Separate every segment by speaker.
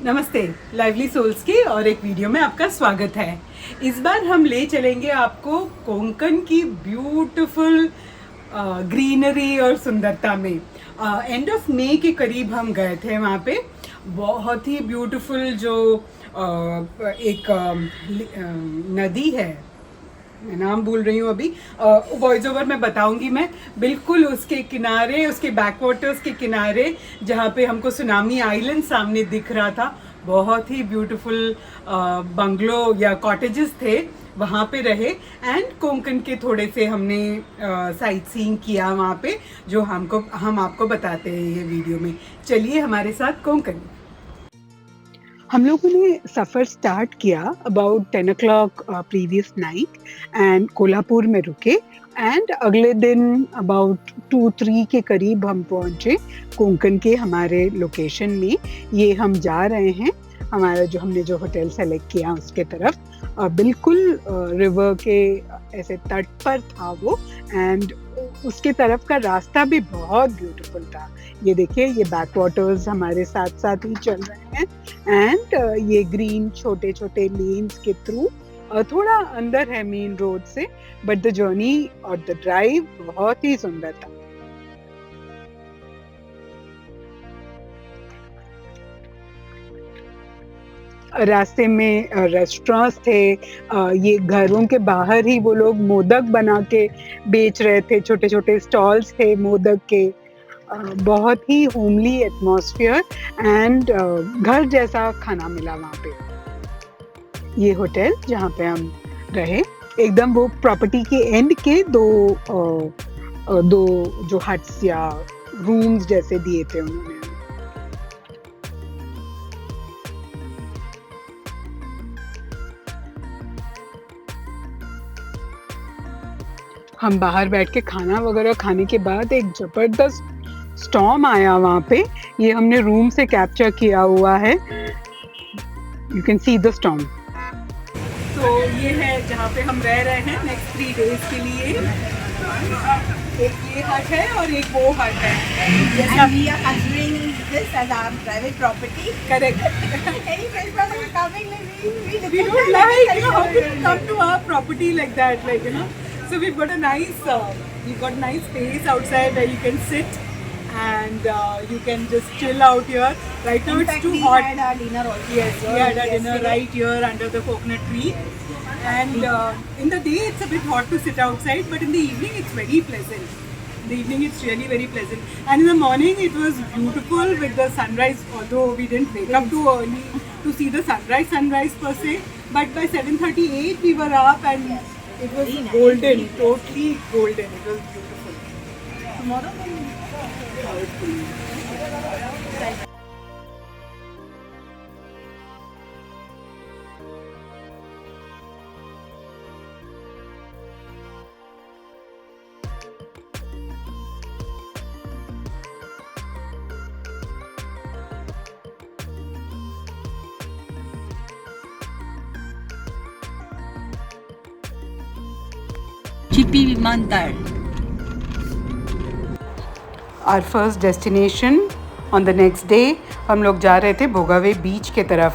Speaker 1: नमस्ते, lively souls की और एक वीडियो में आपका स्वागत है। इस बार हम ले चलेंगे आपको कोंकण की ब्यूटीफुल ग्रीनरी और सुंदरता में। एंड ऑफ मई के करीब हम गए थे वहाँ पे। बहुत ही ब्यूटीफुल जो एक नदी है, मैं नाम भूल रही हूँ अभी, वॉइस ओवर में बताऊंगी मैं। बिल्कुल उसके किनारे, उसके बैकवाटर्स के किनारे, जहाँ पे हमको सुनामी आइलैंड सामने दिख रहा था, बहुत ही ब्यूटीफुल बंगलो या कॉटेजेस थे, वहाँ पे रहे। एंड कोंकण के थोड़े से हमने साइट सीइंग किया वहाँ पे, जो हम आपको बताते हैं ये वीडियो में। चलिए हमारे साथ कोंकण। हम लोगों ने सफ़र स्टार्ट किया about 10 o'clock previous night and Kolhapur में रुके। एंड अगले दिन अबाउट 2-3 के करीब हम पहुंचे कोंकण के हमारे लोकेशन में। ये हम जा रहे हैं, हमारा हमने जो होटल सेलेक्ट किया उसके तरफ। बिल्कुल रिवर के ऐसे तट पर था वो। एंड उसके तरफ का रास्ता भी बहुत ब्यूटीफुल था। ये देखिए, ये बैक वाटर्स हमारे साथ साथ ही चल रहे हैं। एंड ये ग्रीन छोटे छोटे लेन्स के थ्रू थोड़ा अंदर है मेन रोड से, बट द जर्नी और द ड्राइव बहुत ही सुंदर था। रास्ते में रेस्टोरेंट्स थे। ये घरों के बाहर ही वो लोग मोदक बना के बेच रहे थे, छोटे छोटे स्टॉल्स थे मोदक के। बहुत ही होमली एटमॉस्फेयर एंड घर जैसा खाना मिला वहाँ पे। ये होटल जहाँ पे हम रहे, एकदम वो प्रॉपर्टी के एंड के दो जो हट्स या रूम्स जैसे दिए थे उन्होंने। हम बाहर बैठ के खाना वगैरह खाने के बाद एक जबरदस्त स्टॉर्म आया वहाँ पे। ये हमने रूम से कैप्चर किया हुआ है। You can see the storm. तो ये है जहाँ पे हम रह रहे हैं नेक्स्ट 3 days के लिए। एक ये हट है और एक वो हट है।
Speaker 2: And we are considering this as our private property.
Speaker 1: Correct.
Speaker 2: Any friends from are coming, like
Speaker 1: We don't like, how can you come to our property like that, So we've got a nice space outside where you can sit and you can just chill out here. Right now it's too hot.
Speaker 2: We had our dinner also.
Speaker 1: Yes, we had our dinner right here under the coconut tree. And in the day it's a bit hot to sit outside, but in the evening it's very pleasant. In the evening it's really very pleasant. And in the morning it was beautiful with the sunrise, although we didn't wake up too early to see the sunrise per se. But by 7:38 we were up and it was golden, totally golden. It was beautiful.
Speaker 2: Tomorrow Chipi Vimantal.
Speaker 1: Our first destination on the next day, हम लोग जा रहे थे भोगावे बीच के तरफ।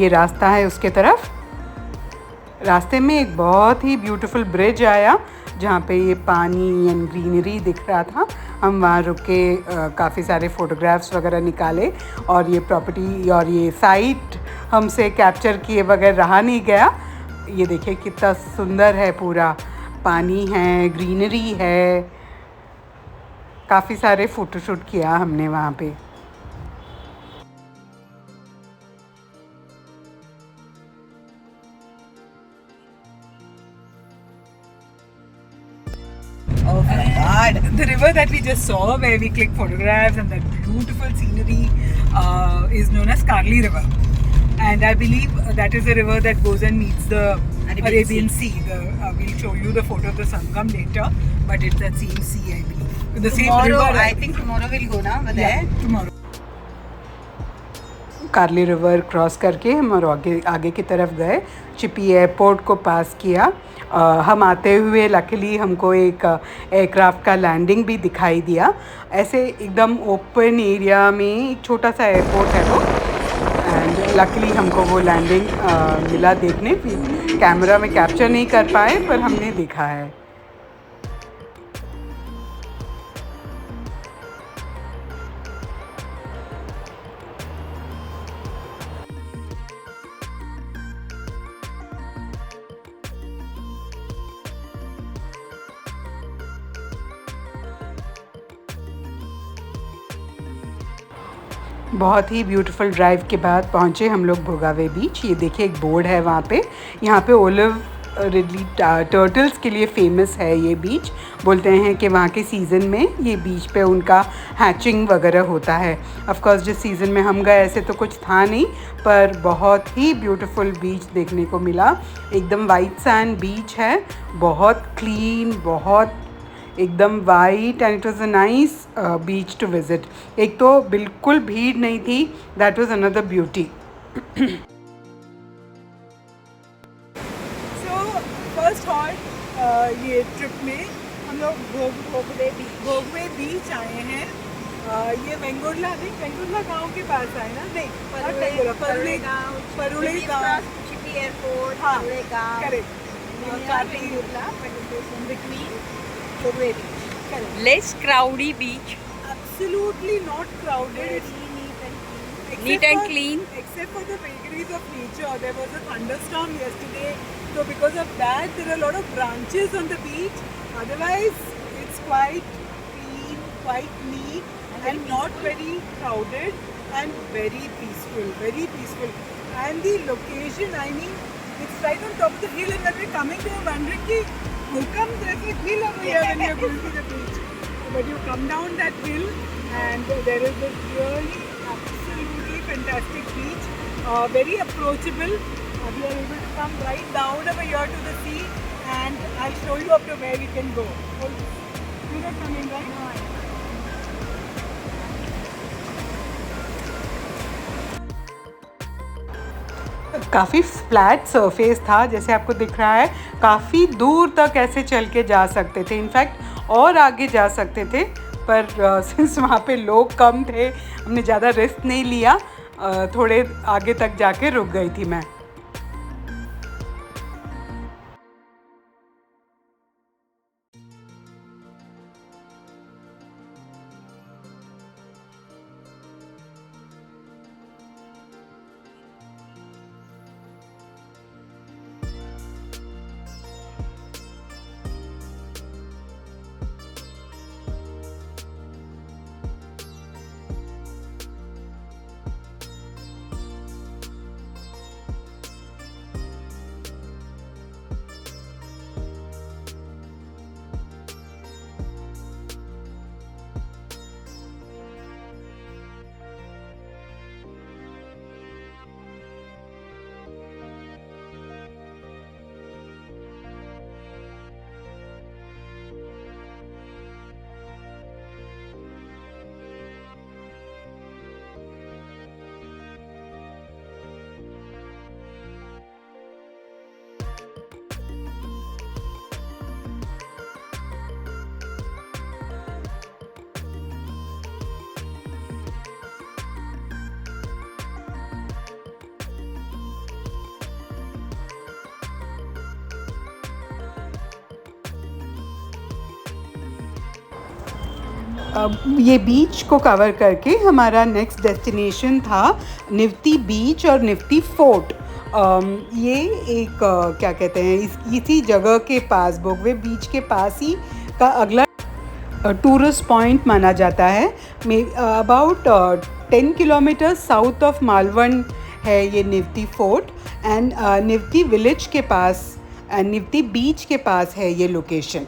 Speaker 1: ये रास्ता है उसके तरफ। रास्ते में एक बहुत ही ब्यूटीफुल ब्रिज आया जहाँ पे ये पानी एंड ग्रीनरी दिख रहा था। हम वहाँ रुक के काफ़ी सारे फ़ोटोग्राफ्स वगैरह निकाले और ये प्रॉपर्टी और ये साइट हमसे कैप्चर किए बगैर रहा नहीं गया। ये देखिए कितना सुंदर है, पूरा पानी है, ग्रीनरी है। काफ़ी सारे फ़ोटोशूट किया हमने वहाँ पे।
Speaker 2: Oh my God!
Speaker 1: The river that we just saw, where we clicked photographs and that beautiful scenery, is known as Karli River. And I believe that is the river that goes and meets the Arabian Sea. We'll show you the photo of the Sangam later, but it's that same sea, I believe. The same
Speaker 2: Tomorrow,
Speaker 1: river.
Speaker 2: I think tomorrow we'll go now.
Speaker 1: Yeah, tomorrow. Karli river cross करके हम और आगे की तरफ गए। Chipi airport को पास किया। हम आते हुए लकीली हमको एक एयरक्राफ्ट का लैंडिंग भी दिखाई दिया। ऐसे एकदम ओपन एरिया में एक छोटा सा एयरपोर्ट है वो। लकीली हमको वो लैंडिंग मिला देखने, कैमरा में कैप्चर नहीं कर पाए पर हमने देखा है। बहुत ही ब्यूटीफुल ड्राइव के बाद पहुँचे हम लोग भोगावे बीच। ये देखिए एक बोर्ड है वहाँ पे, यहाँ पे ओलिव रिडली टर्टल्स के लिए फेमस है ये बीच। बोलते हैं कि वहाँ के सीज़न में ये बीच पे उनका हैचिंग वगैरह होता है। ऑफ कोर्स जिस सीज़न में हम गए ऐसे तो कुछ था नहीं, पर बहुत ही ब्यूटीफुल बीच देखने को मिला। एकदम वाइट सैंड बीच है, बहुत क्लीन, बहुत एकदम white, and it was a nice beach to visit. एक तो बिल्कुल भीड़ नहीं थी, that was another beauty.
Speaker 2: So first halt ये ट्रिप में हम लोग भोगवे बीच आए हैं। ये वेंगुर्ला गांव के पास है ना? नहीं, परुले गांव,
Speaker 3: चिपी एयरपोर्ट,
Speaker 2: हाँ,
Speaker 3: परुले गांव,
Speaker 2: correct.
Speaker 3: Bogwe beach. Less crowdy beach.
Speaker 2: Absolutely not crowded.
Speaker 3: Neat and clean.
Speaker 2: Except for the vagaries of nature. There was a thunderstorm yesterday, so because of that, there are a lot of branches on the beach. Otherwise, it's quite clean, quite neat, and not very crowded, and very peaceful. Very peaceful. And the location, I mean, it's right on top of the hill, and when we're coming, we were wondering, how come there's a hill over here when you're going to the beach? But you come down that hill, and there is this really absolutely fantastic beach, very approachable. We are able to come right down over here to the sea, and I'll show you up to where we can go. You're not coming, right? No, I don't.
Speaker 1: काफ़ी flat surface था, जैसे आपको दिख रहा है। काफ़ी दूर तक ऐसे चल के जा सकते थे, इनफैक्ट और आगे जा सकते थे, पर सिंस वहाँ पे लोग कम थे हमने ज़्यादा रिस्क नहीं लिया। थोड़े आगे तक जाके रुक गई थी मैं। अब ये बीच को कवर करके हमारा नेक्स्ट डेस्टिनेशन था निफ्टी बीच और निफ्टी फोर्ट। ये एक क्या कहते हैं, इसी जगह के पास, भोगवे बीच के पास ही का अगला टूरिस्ट पॉइंट माना जाता है। About 10 kilometre south of Malvan है ये Nifty fort, and Nifty village के पास, निफ्टी बीच के पास है ये लोकेशन।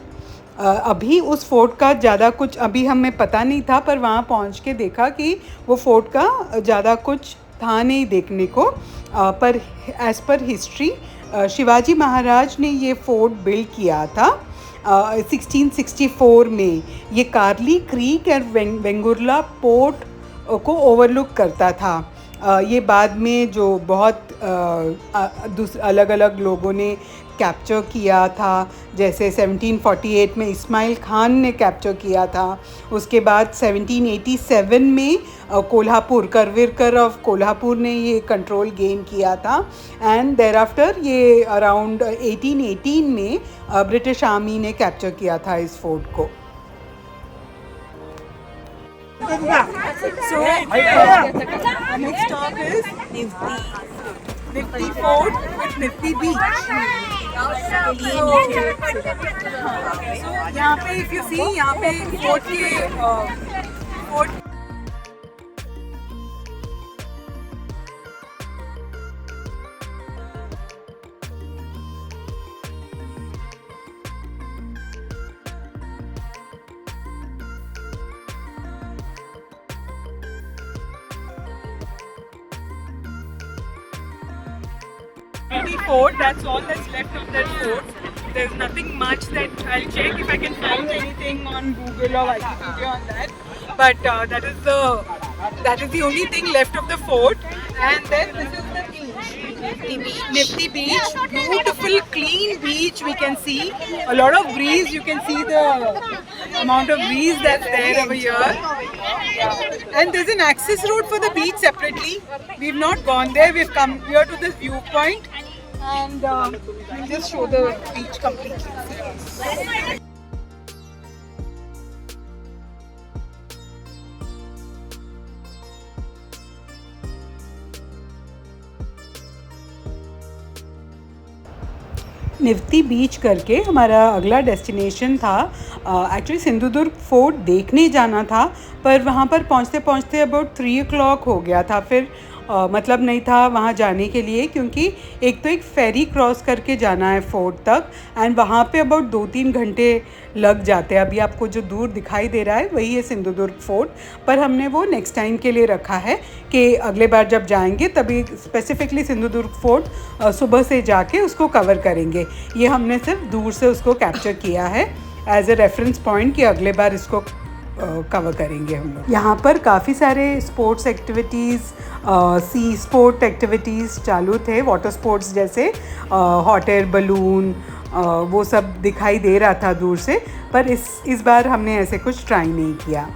Speaker 1: अभी उस फोर्ट का ज़्यादा कुछ अभी हमें पता नहीं था, पर वहाँ पहुँच के देखा कि वो फोर्ट का ज़्यादा कुछ था नहीं देखने को। पर as per history Shivaji Maharaj ने ये फोर्ट बिल्ड किया था 1664 में। ये कार्ली क्रीक और वेंगुर्ला पोर्ट को ओवरलुक करता था। ये बाद में जो बहुत अलग अलग लोगों ने कैप्चर किया था, जैसे 1748 में इस्माइल खान ने कैप्चर किया था, उसके बाद 1787 में कोल्हापुर, करविरकर ऑफ कोल्हापुर ने ये कंट्रोल गेन किया था, एंड देयर आफ्टर ये अराउंड 1818 में ब्रिटिश आर्मी ने कैप्चर किया था इस फोर्ट को।
Speaker 2: So, next stop is Nifty Fort with Nifty Beach. So, यहाँ पे if you see, यहाँ पे fort के fort fort, that's all that's left of that fort. There's nothing much that I'll check if I can find anything on Google or Wikipedia on that. But that is the only thing left of the fort. And then this is the beach. Nifty Beach. Beautiful, clean beach we can see. A lot of breeze. You can see the amount of breeze that's there over here. And there's an access road for the beach separately. We've not gone there. We've come here to this viewpoint. And we'll just show the beach completely.
Speaker 1: निफ्टी beach करके हमारा अगला destination था। Actually Sindhudurg fort देखने जाना था, पर वहाँ पर पहुँचते पहुँचते अबाउट 3 o'clock हो गया था। फिर मतलब नहीं था वहाँ जाने के लिए, क्योंकि एक तो एक फेरी क्रॉस करके जाना है फोर्ट तक, एंड वहाँ पे अबाउट 2-3 घंटे लग जाते हैं। अभी आपको जो दूर दिखाई दे रहा है वही है सिंधुदुर्ग फोर्ट, पर हमने वो नेक्स्ट टाइम के लिए रखा है कि अगले बार जब जाएंगे तभी स्पेसिफिकली सिंधुदुर्ग फोर्ट सुबह से जाके उसको कवर करेंगे। ये हमने सिर्फ दूर से उसको कैप्चर किया है एज ए रेफरेंस पॉइंट कि अगले बार इसको कवर करेंगे हम लोग। यहाँ पर काफ़ी सारे स्पोर्ट्स एक्टिविटीज़, सी स्पोर्ट एक्टिविटीज़ चालू थे, वाटर स्पोर्ट्स जैसे हॉट एयर बलून, वो सब दिखाई दे रहा था दूर से, पर इस बार हमने ऐसे कुछ ट्राई नहीं किया।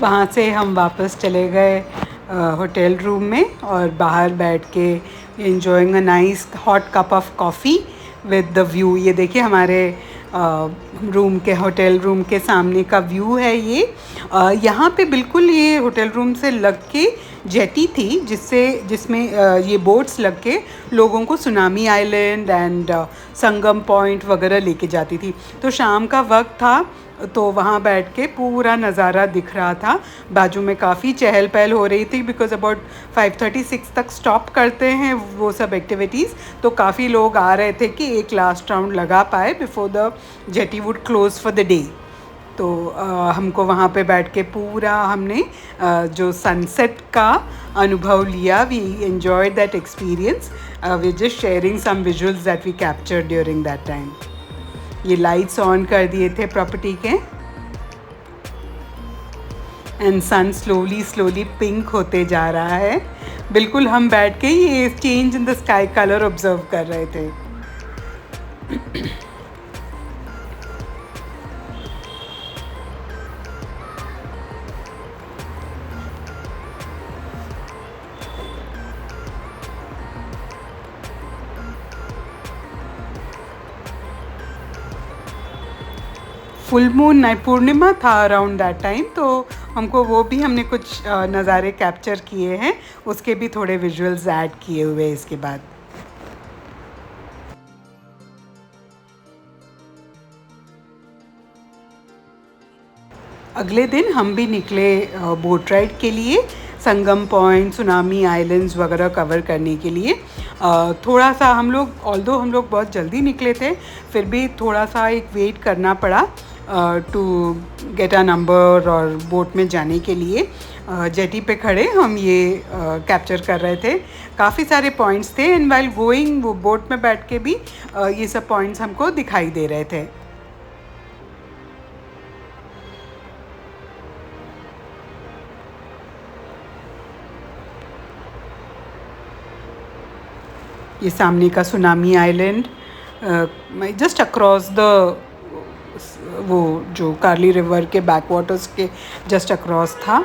Speaker 1: वहाँ से हम वापस चले गए होटल रूम में, और बाहर बैठ के enjoying a nice hot cup of coffee with the view. ये देखिए हमारे रूम के, होटल रूम के सामने का व्यू है ये। यहाँ पे बिल्कुल ये होटल रूम से लग के जेटी थी, जिसमें ये बोट्स लग के लोगों को tsunami island and Sangam point वगैरह लेके जाती थी। तो शाम का वक्त था, तो वहाँ बैठ के पूरा नज़ारा दिख रहा था। बाजू में काफ़ी चहल पहल हो रही थी, बिकॉज़ अबाउट 5:36 तक स्टॉप करते हैं वो सब एक्टिविटीज़। तो काफ़ी लोग आ रहे थे कि एक लास्ट राउंड लगा पाए before the jetty would close for the day. तो हमको वहाँ पे बैठ के पूरा हमने जो सनसेट का अनुभव लिया। We enjoyed that experience. We just sharing some visuals that we captured during that time. ये लाइट्स ऑन कर दिए थे प्रॉपर्टी के, एंड सन स्लोली पिंक होते जा रहा है। बिल्कुल हम बैठ के ये change in the sky colour observe कर रहे थे। फुल मून पूर्णिमा था अराउंड दैट टाइम, तो हमको वो भी हमने कुछ नज़ारे कैप्चर किए हैं, उसके भी थोड़े विजुअल्स ऐड किए हुए इसके बाद। अगले दिन हम भी निकले बोट राइड के लिए। संगम पॉइंट, सुनामी आइलैंड्स वगैरह कवर करने के लिए। थोड़ा सा हम लोग बहुत जल्दी निकले थे, फिर भी थोड़ा सा एक वेट करना पड़ा टू गेट अ नंबर और बोट में जाने के लिए। जेटी पे खड़े हम ये कैप्चर कर रहे थे। काफ़ी सारे पॉइंट्स थे एंड वाइल गोइंग वो बोट में बैठ के भी ये सब पॉइंट्स हमको दिखाई दे रहे थे। ये सामने का tsunami island just across the वो जो कार्ली रिवर के बैक वाटर्स के जस्ट अक्रॉस था।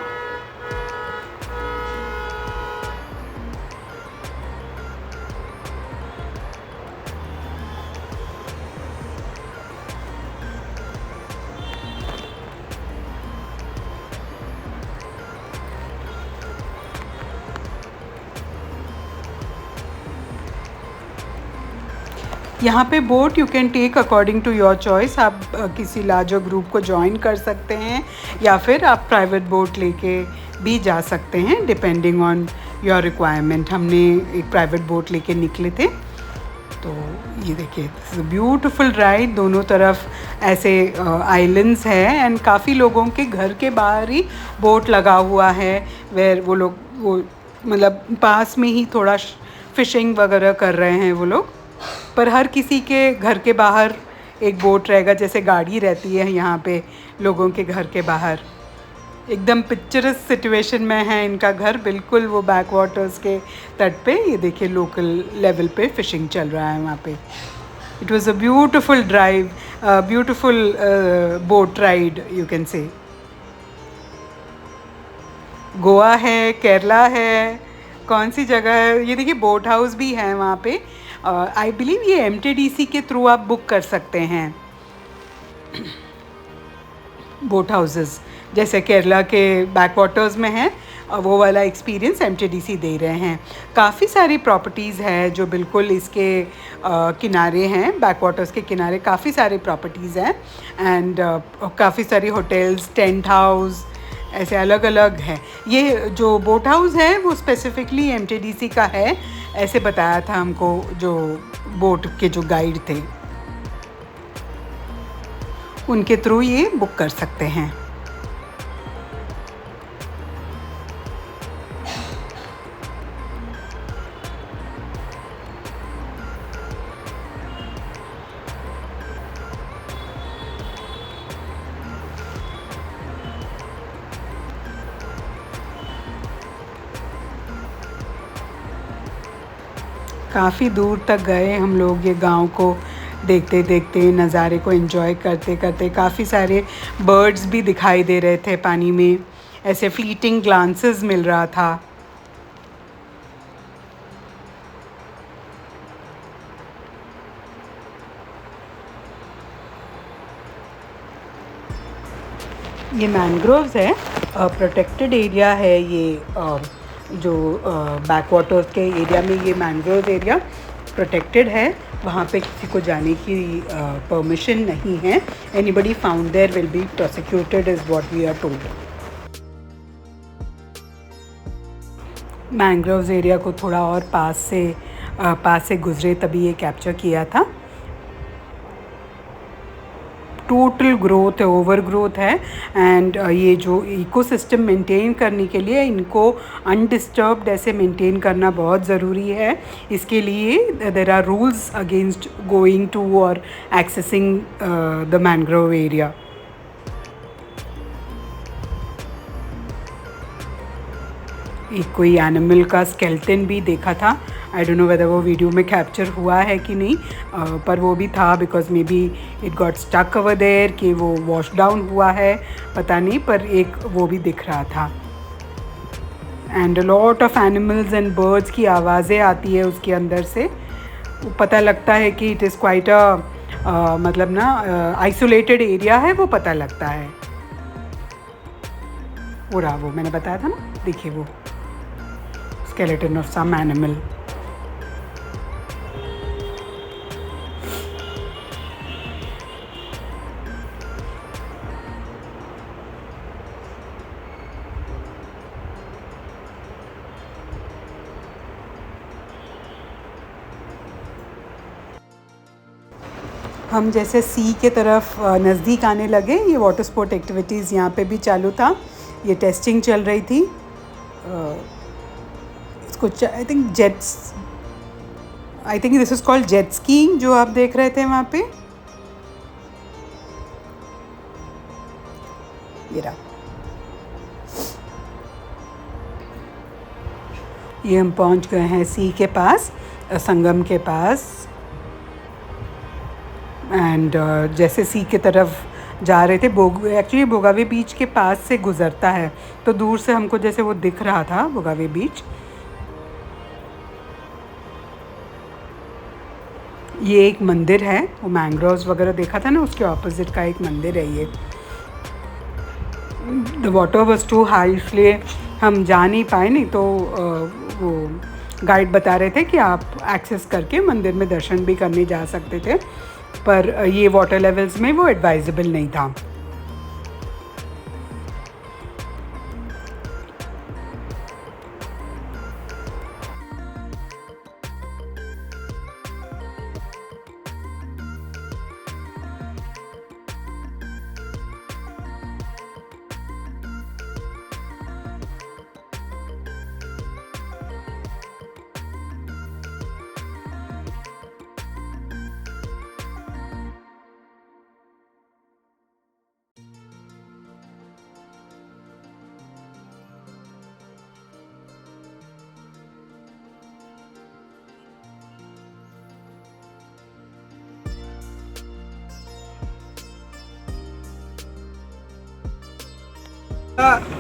Speaker 1: यहाँ पे boat you can take according to your choice. आप किसी लार्जर ग्रुप को ज्वाइन कर सकते हैं या फिर आप प्राइवेट बोट लेके भी जा सकते हैं डिपेंडिंग ऑन योर रिक्वायरमेंट। हमने एक प्राइवेट बोट लेके निकले थे। तो ये देखिए ब्यूटीफुल राइड, दोनों तरफ ऐसे आइलैंड्स हैं एंड काफ़ी लोगों के घर के बाहर ही बोट लगा हुआ है, वेयर वो लोग वो मतलब पास में ही थोड़ा फिशिंग वगैरह कर रहे हैं वो लोग। पर हर किसी के घर के बाहर एक बोट रहेगा, जैसे गाड़ी रहती है यहाँ पे लोगों के घर के बाहर। एकदम पिक्चरस सिचुएशन में है इनका घर, बिल्कुल वो बैक वाटर्स के तट पे। ये देखिए लोकल लेवल पे फिशिंग चल रहा है वहाँ पे। It was a beautiful drive, beautiful boat ride you can say. Goa है, केरला है, कौन सी जगह है ये देखिए, बोट हाउस भी है वहाँ पे। आई बिलीव ये एमटीडीसी के थ्रू आप बुक कर सकते हैं बोट हाउसेस, जैसे केरला के बैक वाटर्स में है वो वाला एक्सपीरियंस एमटीडीसी दे रहे हैं। काफ़ी सारी प्रॉपर्टीज़ है जो बिल्कुल इसके किनारे हैं, बैक वाटर्स के किनारे काफ़ी सारी प्रॉपर्टीज़ हैं एंड काफ़ी सारी होटल्स, टेंट हाउस ऐसे अलग अलग है। ये जो बोट हाउस है वो स्पेसिफिकली एमटीडीसी का है, ऐसे बताया था हमको जो बोट के जो गाइड थे, उनके थ्रू ये बुक कर सकते हैं। काफ़ी दूर तक गए हम लोग, ये गांव को देखते देखते, नज़ारे को एंजॉय करते करते। काफ़ी सारे बर्ड्स भी दिखाई दे रहे थे पानी में, ऐसे फ्लीटिंग ग्लांसेस मिल रहा था। ये मैंग्रोव्स है, प्रोटेक्टेड एरिया है ये। जो बैक वाटर्स के एरिया में ये मैंग्रोव एरिया प्रोटेक्टेड है, वहाँ पे किसी को जाने की परमिशन नहीं है। Anybody found there will be prosecuted is what we are told. Mangroves area को थोड़ा और पास से गुजरे तभी ये कैप्चर किया था। टोटल ग्रोथ है, ओवर ग्रोथ है एंड ये जो इकोसिस्टम मेंटेन करने के लिए इनको अनडिस्टर्ब्ड ऐसे मेंटेन करना बहुत ज़रूरी है। इसके लिए there are rules against going to और एक्सेसिंग द मैंग्रोव एरिया। एक कोई एनिमल का स्केलेटन भी देखा था, आई डोंट नो वेदर वो वीडियो में कैप्चर हुआ है कि नहीं, पर वो भी था because may be it got stuck over there कि वो वॉश डाउन हुआ है, पता नहीं, पर एक वो भी दिख रहा था। And a lot of animals and birds की आवाज़ें आती है उसके अंदर से, पता लगता है कि इट इज़ क्वाइट अ मतलब ना आइसोलेटेड एरिया है, वो पता लगता है। वो रहा, वो मैंने बताया था ना, देखिए वो skeleton of some animal। हम जैसे सी के तरफ नज़दीक आने लगे, ये वाटर स्पोर्ट एक्टिविटीज़ यहाँ पे भी चालू था। ये टेस्टिंग चल रही थी। इसको I think this is called jet skiing, जो आप देख रहे थे वहाँ पे। ये हम पहुँच गए हैं सी के पास, संगम के पास। एंड जैसे सी की तरफ जा रहे थे, एक्चुअली भोगावे बीच के पास से गुज़रता है, तो दूर से हमको जैसे वो दिख रहा था भोगावे बीच। ये एक मंदिर है, वो मैंग्रोव्स वगैरह देखा था ना, उसके ऑपोजिट का एक मंदिर है ये। The water was too high, इसलिए हम जा नहीं पाए, नहीं तो वो गाइड बता रहे थे कि आप एक्सेस करके मंदिर में दर्शन भी करने जा सकते थे, पर ये वाटर लेवल्स में वो एडवाइजेबल नहीं था।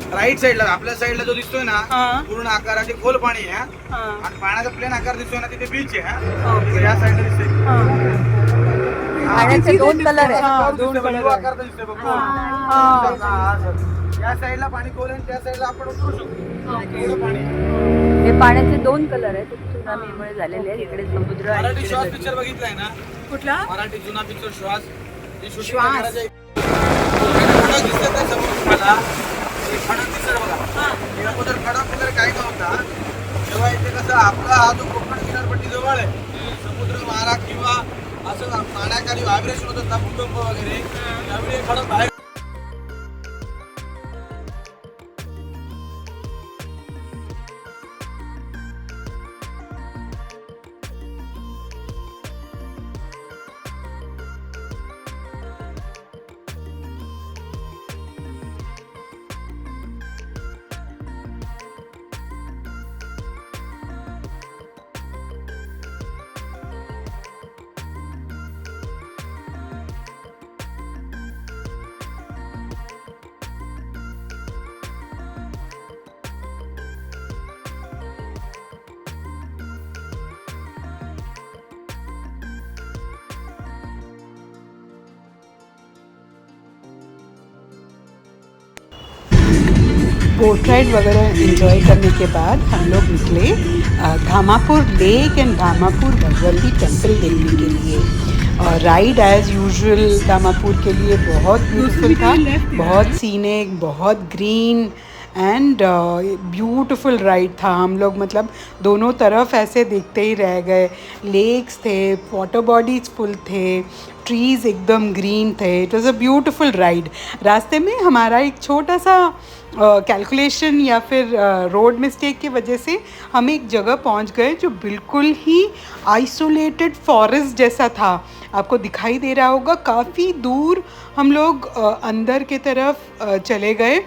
Speaker 4: राईट साईडला आपल्या साईडला जो दिसतोय ना,
Speaker 1: हा.
Speaker 4: पूर्ण आकाराचे खोल पाणी आहे
Speaker 1: हा.
Speaker 4: आणि पाण्याचा प्लेन आकार दिसतोय ना, तिथे बीच आहे. या साईडला दिसतोय
Speaker 3: पाण्याचे दोन कलर आहेत.
Speaker 1: हा, दोन
Speaker 4: blue
Speaker 1: कलर आहे.
Speaker 4: आकार दिसतोय बघ.
Speaker 1: हा.
Speaker 4: या साईडला पाणी खोल आहे, त्या साईडला आपण उतरू शकतो. एवढं पाणी
Speaker 3: हे पाण्याचे दोन कलर आहेत. त्सुनामीमुळे झालेले आहेत. इकडे समुद्र आणि
Speaker 4: मराठी
Speaker 3: इकडे
Speaker 4: श्वास
Speaker 3: नदी.
Speaker 4: पिक्चर बघितलाय ना,
Speaker 1: कुठला?
Speaker 4: मराठी जुना पिक्चर श्वास. ती shooting
Speaker 1: श्वास.
Speaker 4: करायची. खडक दिसतात त्या समोर तुम्हाला, हे खडक दिसतात बघा. हे अगोदर खडक वगैरे काही नव्हता. तेव्हा इथे कसं आपला हा जो कोकण किनारपट्टी जवळ आहे, समुद्र वारा किंवा असं पाण्याखाली व्हायब्रेशन होतात ना, भूकंप वगैरे, त्यावेळी हे खडक बाहेर
Speaker 1: बोट राइड वगैरह एंजॉय करने के बाद हम लोग निकले धामापुर लेक एंड धामापुर भगवती टेम्पल देखने के लिए। और राइड एज यूजुअल धामापुर के लिए बहुत ब्यूटीफुल था, बहुत सीनिक, बहुत ग्रीन एंड ब्यूटीफुल राइड था। हम लोग मतलब दोनों तरफ ऐसे देखते ही रह गए। लेक्स थे, वाटर बॉडीज फुल थे, ट्रीज़ एकदम ग्रीन थे। It was a beautiful ride. रास्ते में हमारा एक छोटा सा कैलकुलेशन या फिर रोड मिस्टेक की वजह से हम एक जगह पहुंच गए जो बिल्कुल ही आइसोलेटेड फॉरेस्ट जैसा था। आपको दिखाई दे रहा होगा, काफ़ी दूर हम लोग अंदर के तरफ चले गए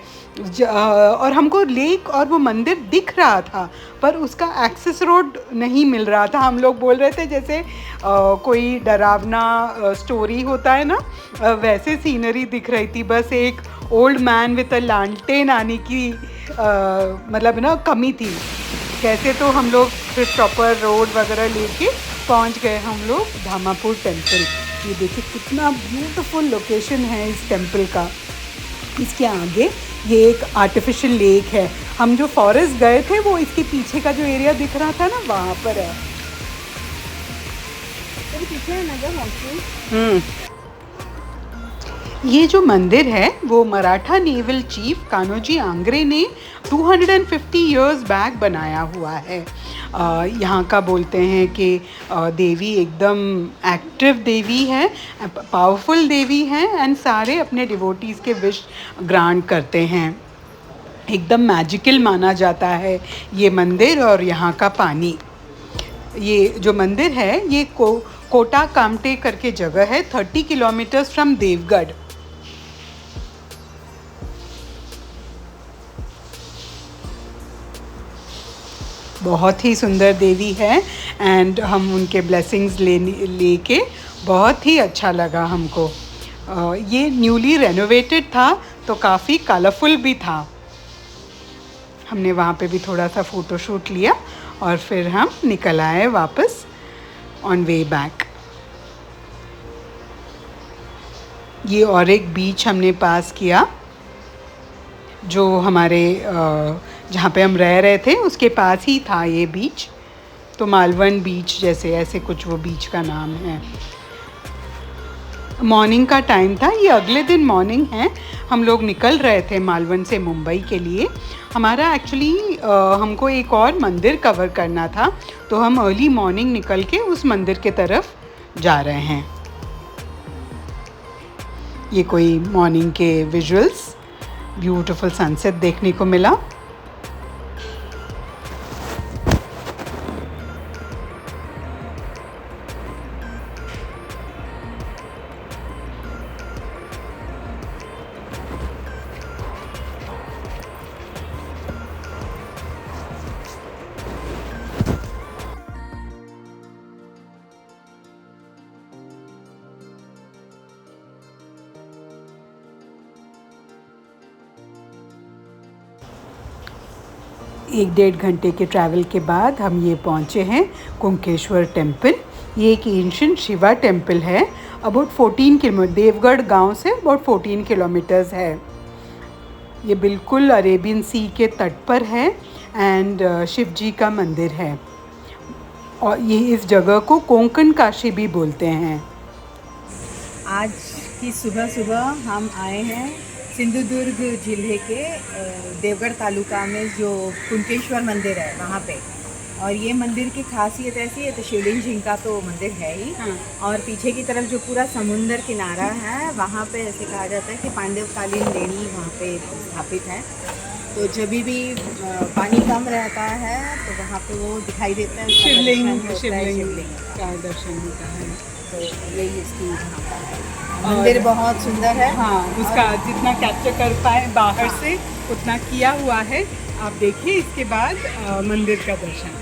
Speaker 1: और हमको लेक और वो मंदिर दिख रहा था, पर उसका एक्सेस रोड नहीं मिल रहा था। हम लोग बोल रहे थे जैसे कोई डरावना स्टोरी होता है ना, वैसे सीनरी दिख रही थी। बस एक ओल्ड मैन विथ अ लालटेन आने की मतलब ना कमी थी। कैसे तो हम लोग फिर प्रॉपर रोड वगैरह लेके पहुंच गए हम लोग धामापुर टेम्पल। ये देखिए कितना ब्यूटीफुल लोकेशन है इस टेम्पल का। इसके आगे ये एक आर्टिफिशियल लेक है। हम जो फॉरेस्ट गए थे वो इसके पीछे का जो एरिया दिख रहा था ना, वहाँ पर है। पीछे है ना ये जो मंदिर है वो मराठा नेवल चीफ कान्होजी आंग्रे ने 250 इयर्स बैक बनाया हुआ है। यहाँ का बोलते हैं कि देवी एकदम एक्टिव देवी है, पावरफुल देवी है, एंड सारे अपने डिवोटीज़ के विश ग्रांट करते हैं। एकदम मैजिकल माना जाता है ये मंदिर और यहाँ का पानी। ये जो मंदिर है ये कोटा कामटे करके जगह है, 30 किलोमीटर्स फ्रॉम देवगढ़। बहुत ही सुंदर देवी है एंड हम उनके ब्लेसिंग्स लेके बहुत ही अच्छा लगा हमको। ये न्यूली रेनोवेटेड था तो काफ़ी कलरफुल भी था। हमने वहाँ पे भी थोड़ा सा फ़ोटो शूट लिया और फिर हम निकल आए वापस ऑन वे बैक। ये और एक बीच हमने पास किया जो हमारे जहाँ पे हम रह रहे थे उसके पास ही था ये बीच, तो मालवन बीच जैसे ऐसे कुछ वो बीच का नाम है। मॉर्निंग का टाइम था, ये अगले दिन मॉर्निंग है। हम लोग निकल रहे थे मालवन से मुंबई के लिए। हमारा एक्चुअली हमको एक और मंदिर कवर करना था, तो हम अर्ली मॉर्निंग निकल के उस मंदिर के तरफ जा रहे हैं। ये कोई मॉर्निंग के विजुअल्स, ब्यूटीफुल सनसेट देखने को मिला। एक डेढ़ घंटे के ट्रैवल के बाद हम ये पहुँचे हैं कुंकेश्वर टेम्पल। ये एक एंशिएंट शिवा टेम्पल है। अबाउट 14 किलोमीटर, देवगढ़ गांव से अबाउट 14 किलोमीटर्स है। ये बिल्कुल अरेबियन सी के तट पर है एंड शिव जी का मंदिर है और ये इस जगह को कोंकण काशी भी बोलते हैं।
Speaker 3: आज की सुबह सुबह हम आए हैं सिंधुदुर्ग जिले के देवगढ़ तालुका में जो कुंकेश्वर मंदिर है वहाँ पे। और ये मंदिर की खासियत ऐसी है, तो शिवलिंग जी का तो मंदिर है ही।
Speaker 1: हाँ।
Speaker 3: और पीछे की तरफ जो पूरा समुंदर किनारा है वहाँ पे ऐसे कहा जाता है कि पांडवकालीन लेणी वहाँ पे स्थापित है। तो जब भी पानी कम रहता है तो वहाँ पे वो दिखाई देता है,
Speaker 1: शिवलिंग
Speaker 3: शिवलिंग
Speaker 1: का दर्शन होता है।
Speaker 3: तो यही इसकी यहाँ का है। मंदिर बहुत सुंदर है।
Speaker 1: हाँ, उसका जितना कैप्चर कर पाए बाहर से उतना किया हुआ है। आप देखिए इसके बाद मंदिर का दर्शन।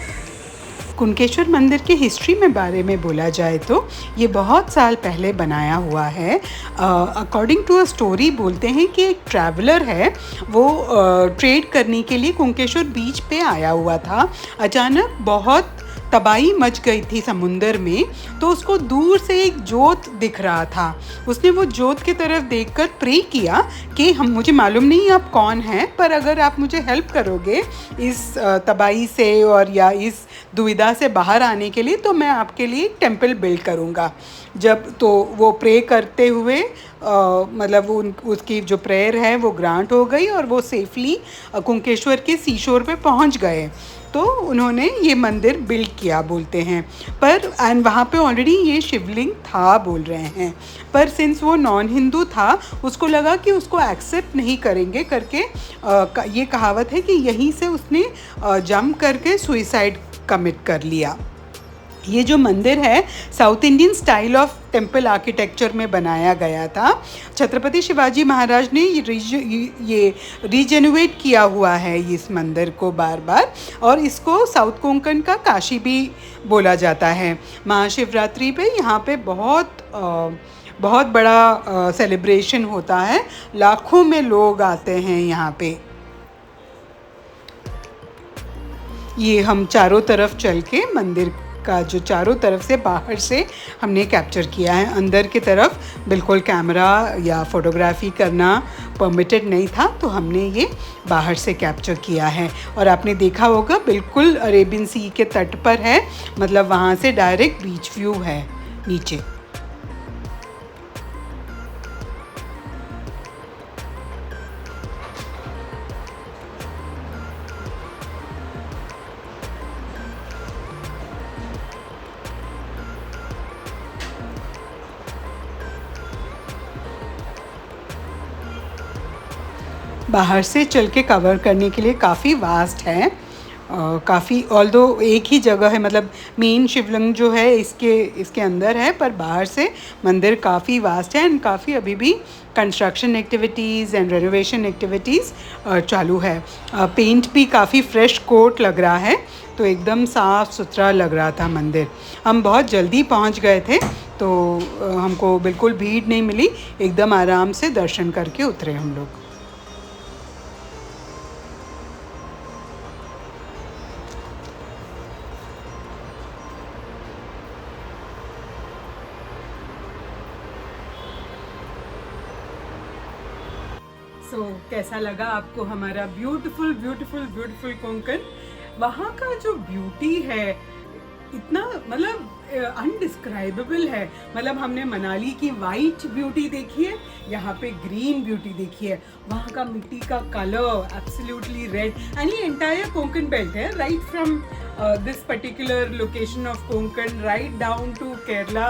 Speaker 1: कुंकेश्वर मंदिर की हिस्ट्री में बारे में बोला जाए तो ये बहुत साल पहले बनाया हुआ है। अकॉर्डिंग टू अ स्टोरी बोलते हैं कि एक ट्रैवलर है, वो ट्रेड करने के लिए कुंकेश्वर बीच पे आया हुआ था। अचानक बहुत तबाही मच गई थी समुंदर में, तो उसको दूर से एक जोत दिख रहा था। उसने वो जोत की तरफ देखकर प्रे किया कि मुझे मालूम नहीं आप कौन हैं, पर अगर आप मुझे हेल्प करोगे इस तबाही से और या इस दुविधा से बाहर आने के लिए, तो मैं आपके लिए एक टेम्पल बिल्ड करूँगा। जब तो वो प्रे करते हुए मतलब उसकी जो प्रेयर है वो ग्रांट हो गई और वो सेफली कुंकेश्वर के सीशोर पे पहुंच गए। तो उन्होंने ये मंदिर बिल्ड किया बोलते हैं। पर एंड वहाँ पे ऑलरेडी ये शिवलिंग था बोल रहे हैं, पर सिंस वो नॉन हिंदू था उसको लगा कि उसको एक्सेप्ट नहीं करेंगे करके ये कहावत है कि यहीं से उसने जंप करके सुइसाइड कमिट कर लिया। ये जो मंदिर है south Indian style of temple architecture में बनाया गया था। छत्रपति शिवाजी महाराज ने ये रीजेन्युएट किया हुआ है इस मंदिर को बार बार, और इसको साउथ कोंकण का काशी भी बोला जाता है। महाशिवरात्रि पे यहाँ पे बहुत बड़ा सेलिब्रेशन होता है, लाखों में लोग आते हैं यहाँ पे। ये हम चारों तरफ चल के मंदिर का जो चारों तरफ से बाहर से हमने कैप्चर किया है। अंदर की तरफ बिल्कुल कैमरा या फोटोग्राफी करना परमिटेड नहीं था, तो हमने ये बाहर से कैप्चर किया है। और आपने देखा होगा बिल्कुल अरेबियन सी के तट पर है, मतलब वहाँ से डायरेक्ट बीच व्यू है नीचे। बाहर से चल के कवर करने के लिए काफ़ी वास्ट है, काफ़ी ऑल्दो एक ही जगह है, मतलब मेन शिवलिंग जो है इसके अंदर है, पर बाहर से मंदिर काफ़ी वास्ट है एंड काफ़ी अभी भी construction activities and renovation activities चालू है। पेंट भी काफ़ी फ्रेश कोट लग रहा है, तो एकदम साफ़ सुथरा लग रहा था मंदिर। हम बहुत जल्दी पहुंच गए थे, तो हमको बिल्कुल भीड़ नहीं मिली, एकदम आराम से दर्शन करके उतरे हम लोग। कैसा लगा आपको हमारा ब्यूटीफुल ब्यूटीफुल ब्यूटीफुल कोंकण? वहाँ का जो ब्यूटी है इतना मतलब अनडिस्क्राइबेबल है। मतलब हमने मनाली की वाइट ब्यूटी देखी है, यहाँ पे ग्रीन ब्यूटी देखी है। वहाँ का मिट्टी का कलर एब्सोल्युटली रेड, एंड ये एंटायर कोंकण बेल्ट है, right from this particular location of Konkan right down to Kerala.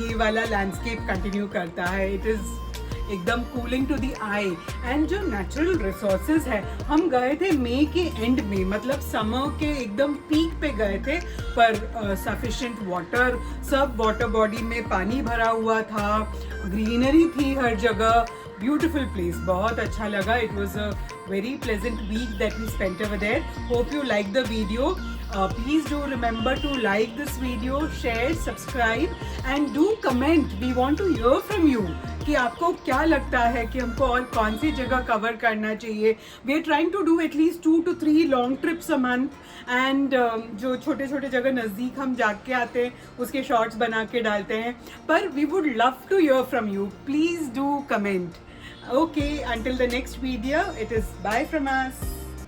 Speaker 1: ये वाला लैंडस्केप कंटिन्यू करता है। इट इज़ एकदम cooling to the eye. And जो नेचुरल रिसोर्सेज है, हम गए थे मई के एंड में, मतलब समर के एकदम पीक पे गए थे, पर सफिशिएंट वाटर, सब वाटर बॉडी में पानी भरा हुआ था, ग्रीनरी थी हर जगह, ब्यूटीफुल प्लेस, बहुत अच्छा लगा। It was a very pleasant week that we spent over there. Hope you like the video. Please do remember to like this video, share, subscribe and do comment. We want to hear from you कि आपको क्या लगता है कि हमको और कौन सी जगह कवर करना चाहिए. We are trying to do at least 2 to 3 long trips a month, and जो छोटे छोटे जगह नज़दीक हम जाके आते हैं उसके शॉर्ट्स बना के डालते हैं. पर we would love to hear from you. Please do comment. Okay, until the next video, it is bye from us.